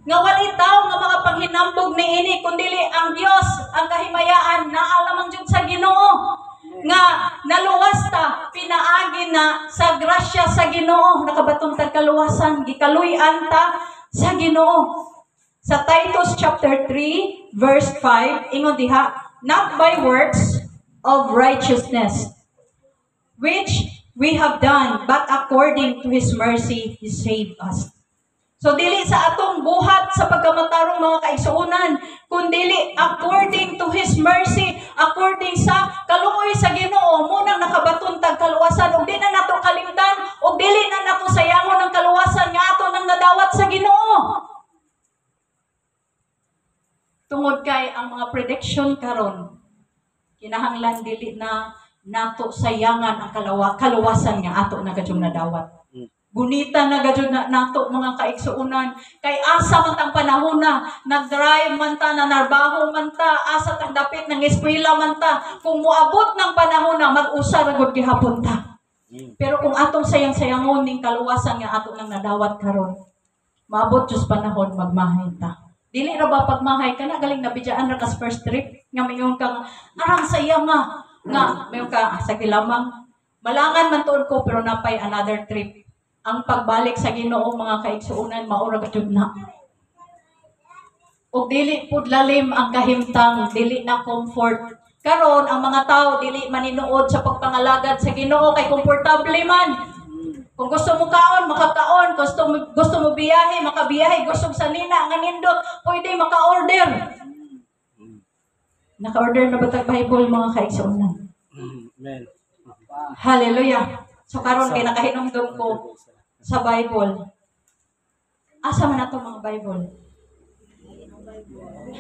Nga walitaw nga mga panghinambog ni ini kundili ang Dios ang kahimayaan na alamang jud sa Ginoo nga naluwas ta pinaagi na sa grasya sa Ginoo nakabatong tag kaluwasan gikaluy-an ta sa Ginoo. Sa Titus chapter 3 verse 5 ingon diha, not by works of righteousness which we have done, but according to His mercy He saved us. So dili sa atong buhat sa pagkamatarong mga kaigsuonan, kundili according to His mercy, according sa kaluoy sa Ginoo, munang nakabaton tag kaluwasan ug di na nato kalimtan ug dili na nato sayangon ang kaluwasan nga ato nang nadawat sa Ginoo. Tungod kay ang mga prediction karon, kinahanglan dili na nato sayangan ang kaluwasan nga ato na gadyong nadawat. Gunita na gadyo na nato mga kaigsuunan. Kay asa man tang panahon na, nag-drive man ta, nanarbaho man ta, asa tang dapit ng eskwela man ta. Kung muabot ng panahon na, mag-usa ragod gihapon ta. Pero kung atong sayang-sayangon ning kaluwasan nga ato nang nadawat karon, maabot jud panahon magmahay ta. Dili ra ba pagmahay ka na galing nabidyaan ra kas first trip nga mayon kang arang sayang nga mayon ka sa gilamang malangan man tuod ko pero napay another trip. Ang pagbalik sa Ginoo mga kaigsuunan maura gud na. Ug dili pud lalim ang kahimtang, dili na comfort. Karon ang mga tao dili maninuod sa pagpangalagad sa Ginoo kay komportable man. Kung gusto mo kaon, makakaon. Gusto mo biyahe, makabiyahe. Gusto sa nina nga nindot, pwede maka-order. Naka-order na ba tag Bible mga kaigsuunan? Amen. Hallelujah. So karon kay nakahinumdum ko sa Bible. Asa man ato mga Bible?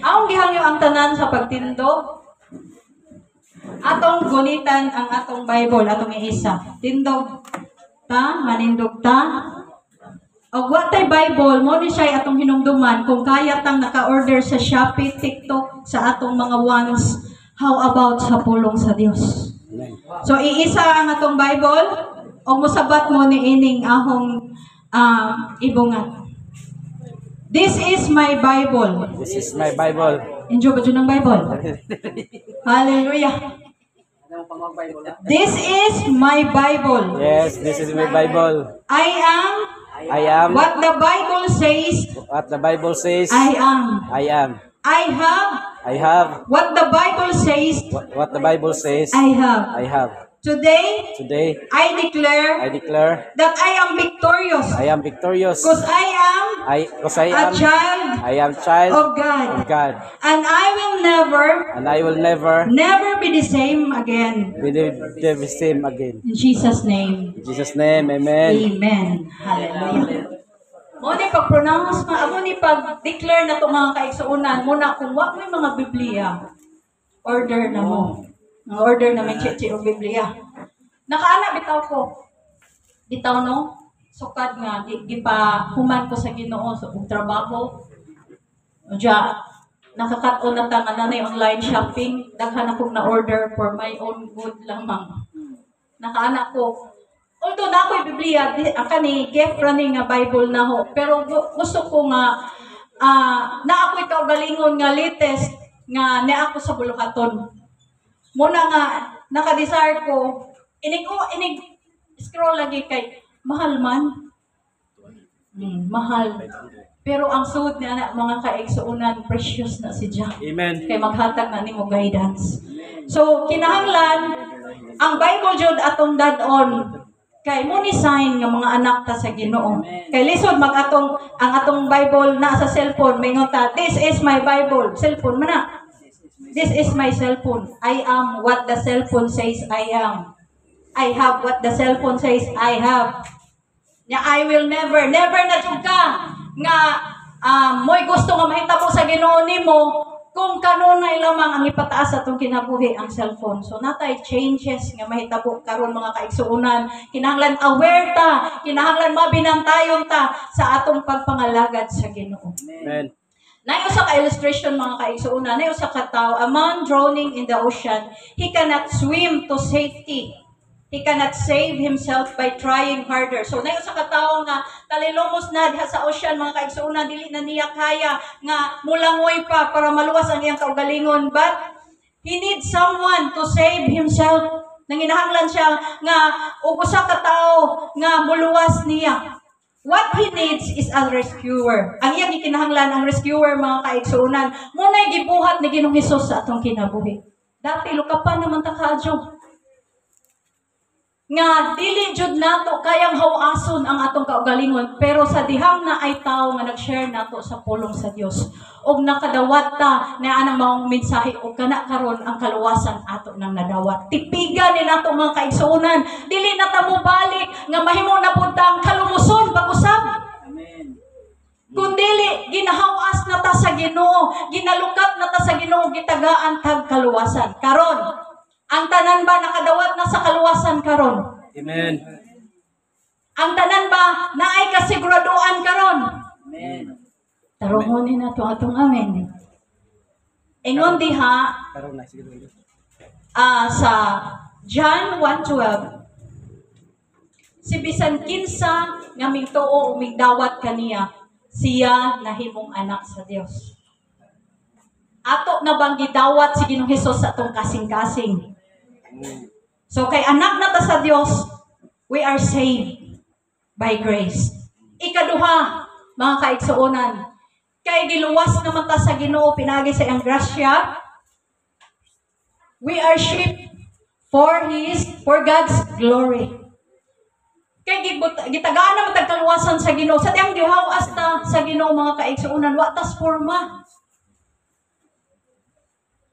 Aong gihangyo ang tanan sa pagtindog. Atong gunitan ang atong Bible, atong iisa. Tindog ta, manindog ta. Og watay Bible, mo ni siya atong hinumduman kung kaya tang naka-order sa Shopee, TikTok, sa atong mga ones. How about sa pulong sa Dios? So iisa ang atong Bible. O musabat mo ni ining ahong ibungat. This is my Bible. This is my Bible. Enjoy ba dyan ang Bible? Hallelujah. This is my Bible. Yes, this is my Bible. I am what the Bible says. What the Bible says. I am. I have what the Bible says. what the Bible says. I have. Today, I declare that I am victorious. Because I am a child of God. And I will never be the same again. In Jesus' name. Amen. Amen. Hallelujah. Mo ni pag-pronounce amo ni pag-declare na to mga kaigsuunan muna kung wa may mga Biblia, order na mo. Ang order na may cheche o Biblia. Nakaana bitaw ko. Bitaw no? Sukad nga gipahuman ko sa Ginoo sa trabaho. Diya nakakaton na ta nga nanay online shopping, daghan akong na order for my own good lamang. Nakaana ko. Although na ako'y Biblia, kani gift running nga Bible na ho. Pero gusto ko nga na ako'y kaugalingon nga latest nga na ako sa buluhaton. Muna nga, naka-desire ko, inig scroll lagi kay, mahal man. Mahal. Pero ang suot niya mga kaigsuunan, precious na si Jah. Amen. Kay maghatag na ni mo guidance. So, kinahanglan, ang Bible jud atong dadon, kay mo ni sign nga mga anak ta sa Ginoo. Kay lisod ang atong Bible na sa cellphone, mingon ta, this is my Bible. Cellphone man na. This is my cellphone. I am what the cellphone says I am. I have what the cellphone says I have. Nya I will never na jud ka nga mo'y gusto nga mahitabo sa Ginoo nimo kung kanunay lamang ang ipataas atong kinabuhi ang cellphone. So natay changes nga mahitabo karon mga kaigsuunan. Kinahanglan aware ta, kinahanglan mabinantayon ta sa atong pagpangalagad sa Ginoo. Amen. Nayo sa ka-illustration mga kaigsuunan, nayo sa kataw, a man drowning in the ocean, he cannot swim to safety. He cannot save himself by trying harder. So, nayo sa katawo nga, talilomos na diha sa ocean, mga kaigsuuna, dili na niya kaya nga mulangoy pa para maluwas ang iyang kaugalingon. But, he needs someone to save himself. Nanginahanglan siya nga, ug usa ka tawo nga muluwas niya. What he needs is a rescuer. Ang iyang gikinahanglan, ang rescuer, mga kaigsuunan, muna'y gibuhat ni Ginoong Hesus sa atong kinabuhi. Dati, lukapan naman ta kadyo. Nga dili jud nato kayang hawason ang atong kaugalingon, pero sa dihang na ay tao nga nag-share nato sa pulong sa Dios og nakadawat ta na anang maong mensahe og kana karon ang kaluwasan ato nang nadawat. Tipigan ni nato mga kaigsuonan, dili na ta mo balik nga mahimo na pud ta ang kalumuson pag-usab. Amen. Kundili ginahawas na ta sa Ginoo, ginalukat na ta sa Ginoo, gitagaan tag kaluwasan. Karon ang tanan ba nakadawat na sa kaluwasan karon? Amen. Ang tanan ba naay kasiguraduan karon? Amen. Tarungonin na to atong amen. Ingon diha Karon na sige. sa John 1:12. Si bisan kinsa nga migtuo o migdawat kaniya, siya nahimong anak sa Dios. Ato na bang gidawat si Ginoong Hesus sa atong kasing-kasing? So kay anak na ta sa Dios, we are saved by grace. Ikaduha, mga kaigsuonan, kay giluwas naman ta sa Ginoo pinagi sa iyang grasya, we are shaped for God's glory. Kay gitagaan naman tag kaluwasan sa Ginoo, sa tiyang gihawas ta sa Ginoo, mga kaigsuonan, wa tas forma.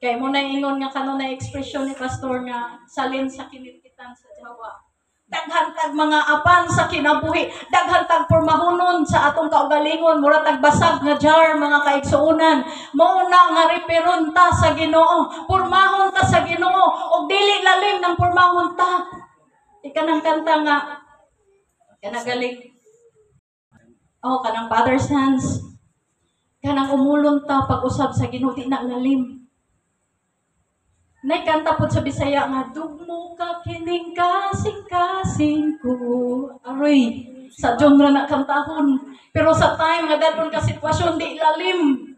Kaya mo na ingon nga kanon na ekspresyon ni pastor nga salin sa kinitkitan sa Jawa. Daghantag mga apan sa kinabuhi, daghantag pormahonon sa atong kaugalingon, mura tag basag nga jar, mga kaigsuonan. Mao na nga reperon ta sa Ginoo, pormahon ta sa Ginoo ug dili lalim ng pormahon ta. Ikanang kanta nga kanagaling. Oh, kanang Father's hands. Kanang umulon ta pag-usab sa Ginoo, di na lalim. Nay kanta po sa Bisaya nga, dugmo ka kining kasing-kasing ko. Aroy, sa genre na kantahon. Pero sa time nga dadon ka sitwasyon, di lalim.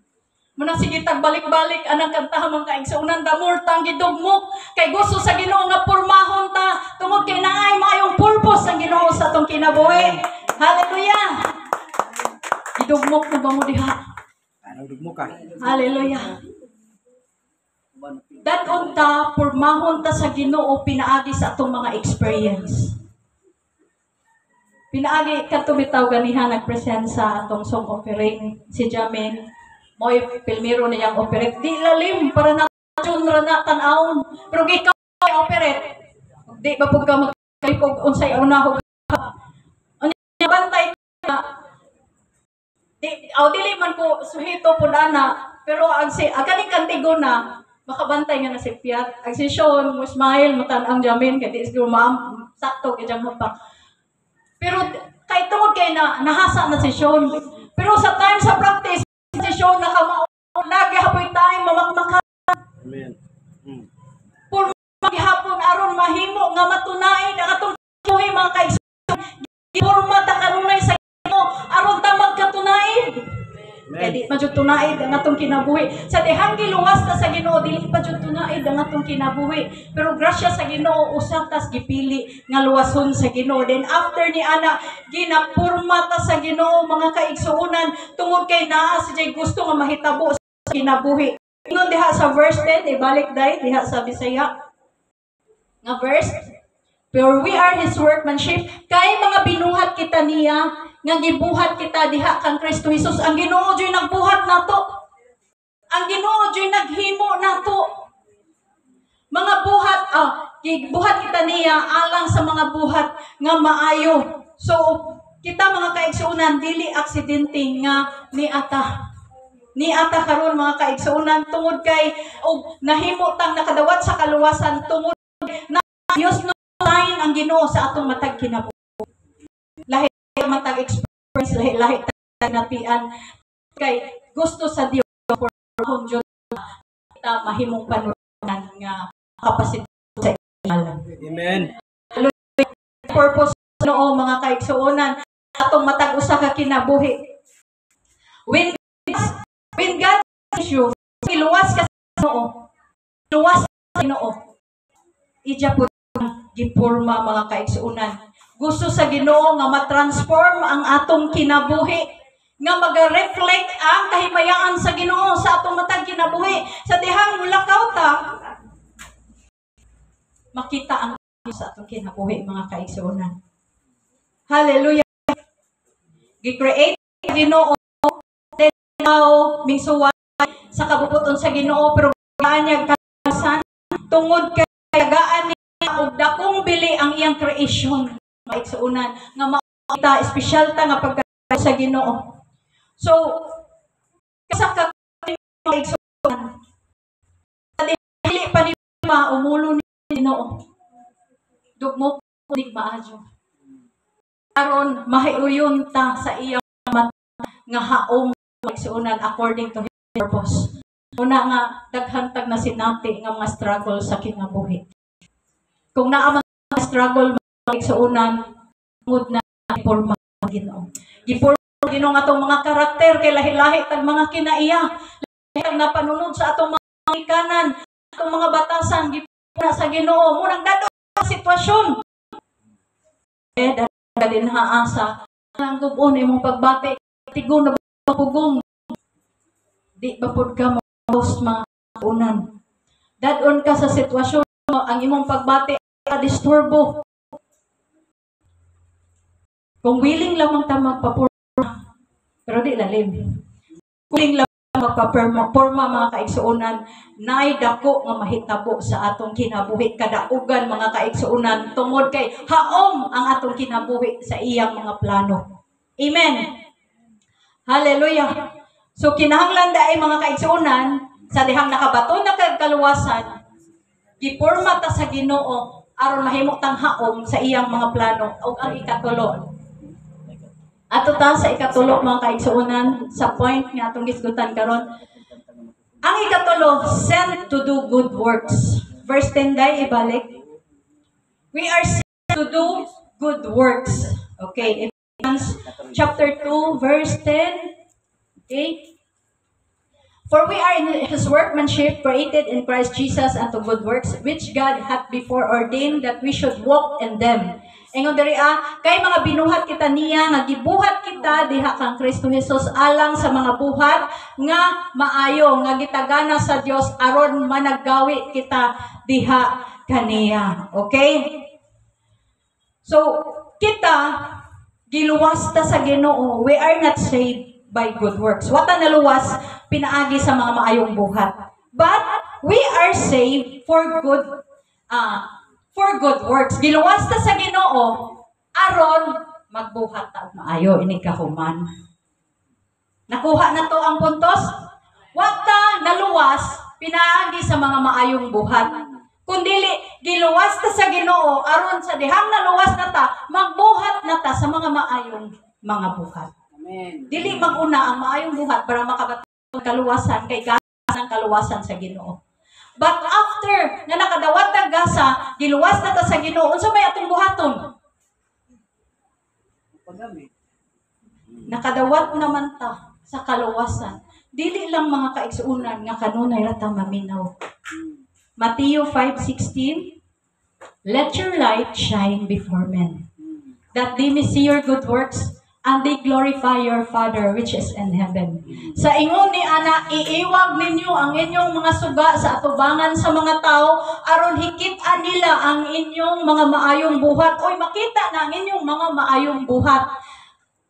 Muna sige tagbalik-balik, anang kantahan mga kaigsuunan, damor tang gidugmok. Kay gusto sa Ginoo nga pormahon ta, tungod kay naay mayong purpose ang Ginoo sa atong kinabuhi. Hallelujah! Gidugmok mo ba mo diha? Ano dugmo ka? Hallelujah! Dadon ta, pormahon ta sa Ginoo pinaagi sa atong mga experience. Pinaagi kadto bitaw ganiha nagpresent sa atong song offering si Jamin. Moy pilmiro niyang operate di lalim para na genre na tan-awon. Pero gikaw operate. Di ba pud ka magkaypog unsay unahog. Unya bantay ka. Dili man ko suhito pud ana, pero ang si aganing kantigo na makabantay nga na si Piat. Ang si Sean, mo smile, matan-ang Jamin, kaya di siguro sakto kay Jamin pa. Pero kay tungod kay nahasa na si Sean. Pero sa time sa practice, si Sean naghapoy time, mamakmakan. Amen. Puro maghapon aron mahimo nga matunain ang atong buhay, mga kaigsuon. Giporma ta kanunay sa Ginoo aron ta magkatunain. Kaya di pa jud tunaid ang atong kinabuhi. Sa dihang giluwas ta sa Ginoo, dili pa jud tunaid ang atong kinabuhi. Pero grasya sa Ginoo, usab tas gipili nga luwason sa Ginoo. Then after ni ana, ginapurma ta sa Ginoo, mga kaigsuonan, tungod kay naa sa jay gusto nga mahitabo sa kinabuhi. Ingon diha sa verse 10, ibalik dai diha sa Bisaya. Nga verse, for we are His workmanship, kay mga binuhat kita niya, nga gibuhat kita diha kang Kristo Jesus. Ang Ginoo joy nagbuhat nato. Ang Ginoo joy naghimo nato. Mga buhat, gibuhat kita niya alang sa mga buhat nga maayo. So kita mga kaigsuonan, dili aksidente nga niata. Niata karon mga kaigsuonan tungod kay nahimo tang nakadawat sa kaluwasan tungod na Dios no sign ang Ginoo sa atong matag kinabuhi. Lahi matag experience, lahi natian kay gusto sa Dios for konjon kita mahimong panunan nga kapasidad sa ilang. Amen. purpose no mga kaigsuonan atong matag usa ka kinabuhi. When God sees you, iluwas ka sa Ginoo. Iluwas sa Ginoo. Ija po gipurma mga kaigsuonan. Gusto sa Ginoo nga ma-transform ang atong kinabuhi, nga mag-reflect ang kahimayaan sa Ginoo sa atong matag kinabuhi. Sa dihang mulakaw ta, makita ang sa atong kinabuhi mga kaigsuonan. Hallelujah. Gi-create Ginoo then now mingsuway sa kabubuton sa Ginoo pero gaanyag kasan tungod kay tagaan niya og dakong bili ang iyang creation mga kaigsuonan nga makita espesyal ta nga pagka sa Ginoo. So sa kaigsuonan dili pa ni umulo ni Ginoo. Dugmo kunig maadyo. Karon mahiuyon ta sa iyang mata nga haom kaigsuonan according to His purpose. Una nga daghantag na sinati nga mga struggle sa kinabuhi. Kung naa man struggle kaigsuonan tungod na porma Ginoo. Giporma Ginoo nga atong mga karakter kay lahi-lahi tag mga kinaiya. Lahi na panunod sa atong mga ikanan, atong mga batasan giporma sa Ginoo. Murag dadto ang sitwasyon. Kadinhaa sa ang gubon imong pagbati tigon na pagugong di ba pud ka most maunan dadon ka sa sitwasyon ang imong pagbati ka disturbo kung willing lamang ta magpapurma pero di lalim willing lamang magpapurma mga kaigsuonan naay dako nga mahitabo sa atong kinabuhi kadaugan mga kaigsuonan tungod kay haom ang atong kinabuhi sa iyang mga plano. Amen. Hallelujah. So kinahanglan daay mga kaigsuonan sa dihang nakabaton na kaluwasan gipurma ta sa Ginoo aron mahimo tang haom sa iyang mga plano ug ang ikatulo. Ato ta sa ikatulo mga kaigsuonan sa point nga atong gisgutan karon. Ang ikatulo, sent to do good works. Verse 10 day ibalik. We are sent to do good works. Okay, Ephesians chapter 2 verse 10. Okay? For we are in His workmanship, created in Christ Jesus unto good works, which God hath before ordained that we should walk in them. Ingon diri kay mga binuhat kita niya nga gibuhat kita diha kang Kristo Jesus alang sa mga buhat nga maayo nga gitagana sa Dios aron managgawi kita diha kaniya. Okay? So kita giluwas ta sa Ginoo. We are not saved by good works. Wata naluwas pinaagi sa mga maayong buhat. But we are saved for good works. Giluwas ta sa Ginoo aron magbuhat ta og maayo ini kahuman. Nakuha na to ang puntos. Wa ta naluwas pinaagi sa mga maayong buhat. Kundili giluwas ta sa Ginoo aron sa dihang naluwas na ta magbuhat na ta sa mga maayong mga buhat. Amen. Dili maguna ang maayong buhat para makabaton kaluwasan kay gasa ng kaluwasan sa Ginoo. But after nga nakadawat ang gasa, giluwas na ta sa Ginoo, unsa may atong buhaton? Nakadawat naman ta sa kaluwasan. Dili lang mga kaigsuonan nga kanunay ra ta maminaw. Matthew 5:16, let your light shine before men, that they may see your good works and they glorify your Father which is in heaven. Sa ingon ni ana, iiwag ninyo ang inyong mga suga sa atubangan sa mga tao aron hikit-an nila ang inyong mga maayong buhat oy makita na ang inyong mga maayong buhat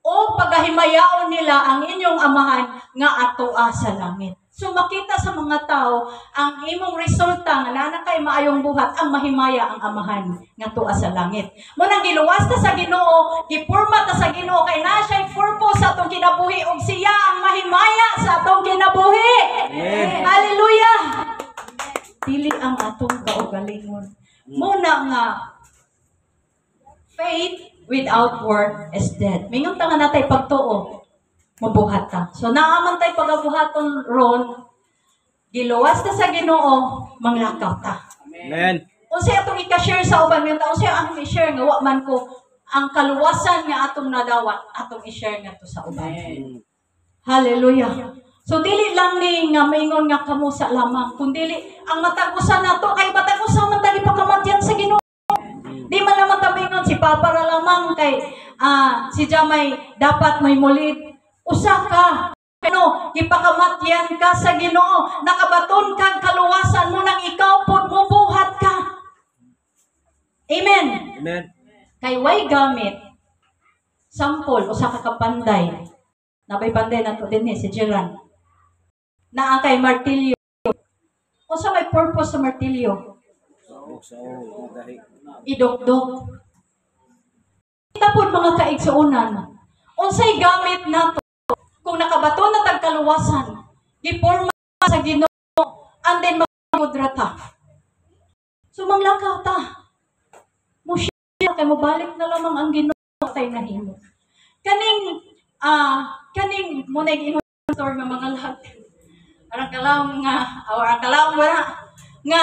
o pagahimayaon nila ang inyong amahan nga atoa sa langit. So makita sa mga tao ang imong resulta nga naa kay maayong buhat ang mahimaya ang amahan nga tuwa sa langit. Mo nang giluwas ta sa Ginoo, gipurma ta sa Ginoo kay naa siya purpose sa atong kinabuhi ug siya ang mahimaya sa atong kinabuhi. Amen. Hallelujah. Dili ang atong kaugalingon. Muna nga faith without work is dead. Mingon ta nga natay pagtuo. Mabuhat ta. So naaman tay pagabuhaton ron, giluwas ta sa Ginoo, manglakaw ta. Amen. Unsay atong i-share sa uban nga unsay ang i-share nga wa man ko ang kaluwasan nga atong nadawat atong i-share nga to sa uban. Hallelujah. So dili lang ni nga maingon nga kamo sa lamang, kundi ang matag-usa nato kay matag-usa man tagi pakamatyan sa Ginoo. Di man lamang tamingon si Papa ra lamang kay si Jamay dapat may mulit. Usa ka. Ano, ipakamatyan ka sa Ginoo, nakabaton kag kaluwasan mo nang ikaw pod mubuhat ka. Amen. Amen. Kay way gamit sample usa ka kapanday. Nabay panday nato dinhi si Jiran. Naa kay martilyo. Unsa may purpose sa martilyo? So, dahil. Idokdok. Kita pod mga kaigsuonan. Unsay gamit nato kung nakabaton na tag kaluwasan, giporma sa Ginoo, and then magkudrata. So manglakaw ta. Mo siya kay mobalik na lamang ang Ginoo tay nahimo. Kaning mo na pastor nga mga lag. Arang kalawang nga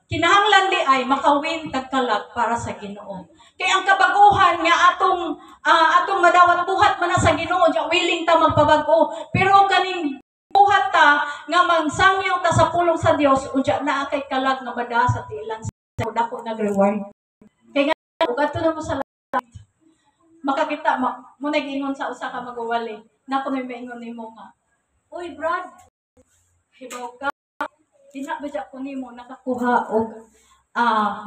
kinahanglan di ay makawin tagkalag para sa Ginoo. Kay ang kabaguhan nga atong madawat buhat man na sa Ginoo, diya willing ta magpabago. Pero kaning buhat ta nga magsangyaw ta sa pulong sa Dios, unya naa kay kalag nga mada sa tiilan sa dako nag-reward. Kay nga ug adto na mo sa langit. Makakita mo nag-ingon sa usa ka mag-uwali. Nako may maingon nimo nga. Uy, Brad. Hibaw ka. Dina ba ko nimo nakakuha og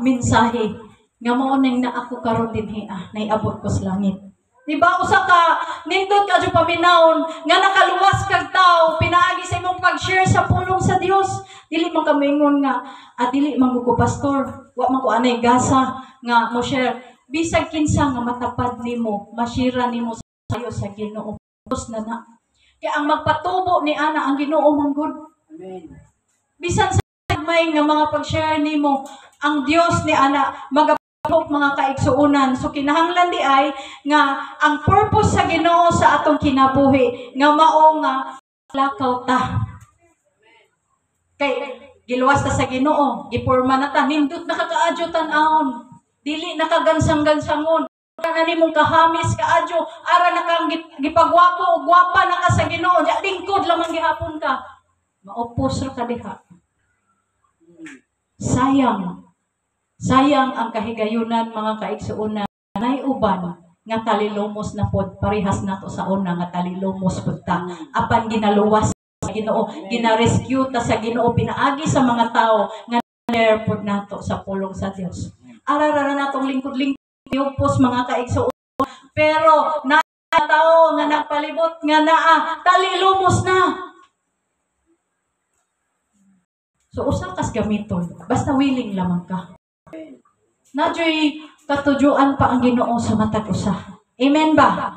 mensahe nga mao ning na ako karon dinhi naiabot ko sa langit. Di ba usa ka nindot ka jud paminawon nga nakaluwas kag tao pinaagi sa imong pag-share sa pulong sa Dios. Dili man ka moingon nga dili man ko pastor, wa man ko anay gasa nga mo share. Bisag kinsa nga matapad nimo, masira nimo sayo sa Ginoo. Tapos na. Kaya ang magpatubo ni ana ang Ginoo manggod. Amen. Bisan sa may nga mga pag-share nimo, ang Dios ni ana magapok mga kaigsuonan. So kinahanglan di ay nga ang purpose sa Ginoo sa atong kinabuhi nga mao nga lakaw ta. Kay giluwas ta sa Ginoo, giporma na ta, nindot nakakaadyo tan-aon. Dili nakagansang-gansangon. Ara nimong kahamis kaadyo, ara na kang gipagwapo o gwapa na ka sa Ginoo, diya lingkod lamang gihapon ka. Maupos ra ka diha. Sayang ang kahigayunan mga kaigsuonan. Nay uban nga talilumos na pod parehas nato sa una nga talilumos pod ta. Apan ginaluwas sa Ginoo, gina-rescue ta sa Ginoo pinaagi sa mga tao nga share pod nato sa pulong sa Dios. Arara natong lingkod-lingkod upos mga kaigsuonan. Pero na tao nga nagpalibot nga naa talilumos na. So usa kas gamiton, basta willing lamang ka. Nadyo'y katujuan pa ang Ginoo sa matag usa. Amen ba?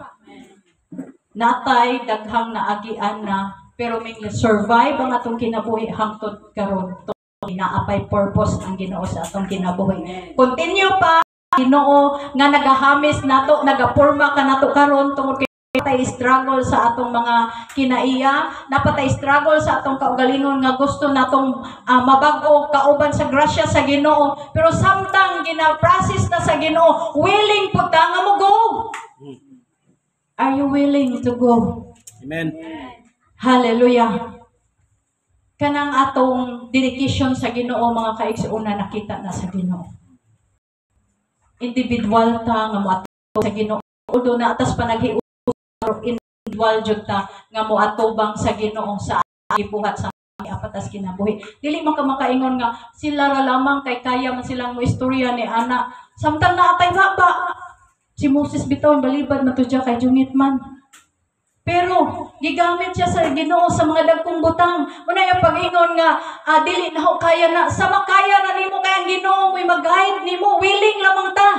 Natay daghang naagian na pero may survive ang atong kinabuhi hangtod karon. Naapay purpose ang Ginoo sa atong kinabuhi. Continue pa Ginoo nga nagahamis nato, nagapurma ka nato karon tungod kay napatay struggle sa atong mga kinaiya, napatay struggle sa atong kaugalingon nga gusto natong mabago kauban sa grasya sa Ginoo. Pero samtang gina-process na sa Ginoo, willing pud ta nga mo go. Are you willing to go? Amen. Hallelujah. Kanang atong dedication sa Ginoo mga kaigsuonan nakita na sa Ginoo. Individual ta nga moato sa Ginoo. Although na atas panaghiusa individual jud ta nga moatubang sa Ginoo sa gibuhat sa apatas kinabuhi. Dili man ka makaingon nga sila ra lamang kay kaya man silang mo istorya ni ana. Samtang naatay baba si Moses bitaw balibad man tudya kay jungit man. Pero gigamit siya sa Ginoo sa mga dagkong butang. Una yung pag-ingon nga dili na ho kaya na sa makaya na nimo kay ang Ginoo mo'y mag-guide nimo, willing lamang ta.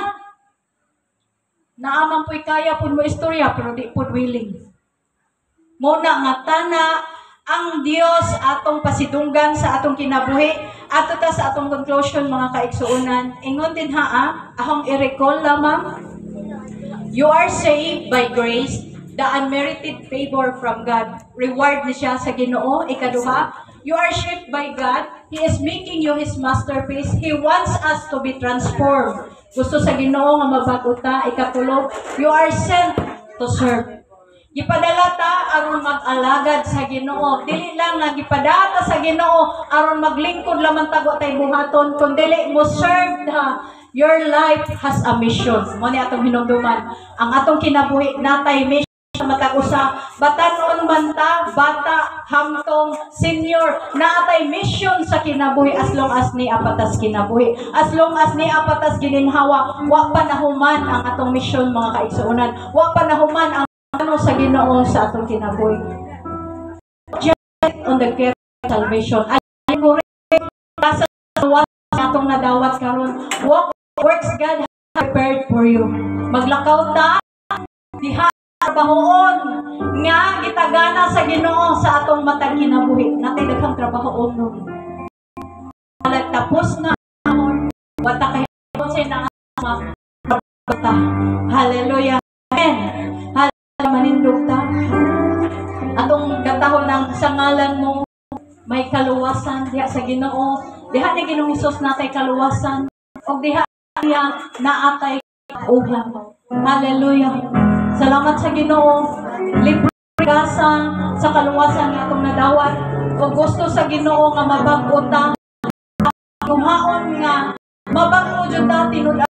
Naaman po'y kaya pud mo istorya pero di pud willing. Muna nga tana ang Dios atong pasidunggan sa atong kinabuhi. Ato ta sa atong conclusion mga kaigsuonan. Ingon din ahong i-recall lamang. You are saved by grace, the unmerited favor from God. Reward ni siya sa Ginoo. Ikaduha, you are shaped by God, He is making you His masterpiece. He wants us to be transformed. Gusto sa Ginoo nga mabago ta, ikatulo, you are sent to serve. Gipadala ta aron mag-alagad sa Ginoo. Dili lang nga gipadala ta sa Ginoo aron maglingkod lamang tago tay buhaton, kundi mo serve na. Your life has a mission. Mo ni atong hinumduman. Ang atong kinabuhi natay mission sa matag usa. Batanon man ta, bata, hangtong, senior, natay mission sa kinabuhi as long as ni apatas kinabuhi. As long as ni apatas gininhawa, wa pa nahuman ang atong mission mga kaigsuonan. Wa pa nahuman ang ano sa Ginoo sa atong kinabuhi. Just on the care of salvation. Ay ko sa atong nadawat karon. Works God has prepared for you. Maglakaw ta diha trabahoon nga gitagana sa Ginoo sa atong matag kinabuhi. Natay daghang trabahoon nun. Tapos na wata kay sa nang hallelujah. Amen. Hallelujah manindog ta. Atong gatahon ng sangalan mo may kaluwasan diha sa Ginoo. Diha ni Ginoong Hesus natay kaluwasan. O diha niya naatay uhan. Hallelujah. Salamat sa Ginoo. Libre gasan sa kaluwasan nga atong nadawat. O gusto sa Ginoo nga mabag-o ta. Kuhaon nga mabag-o jud ta tinud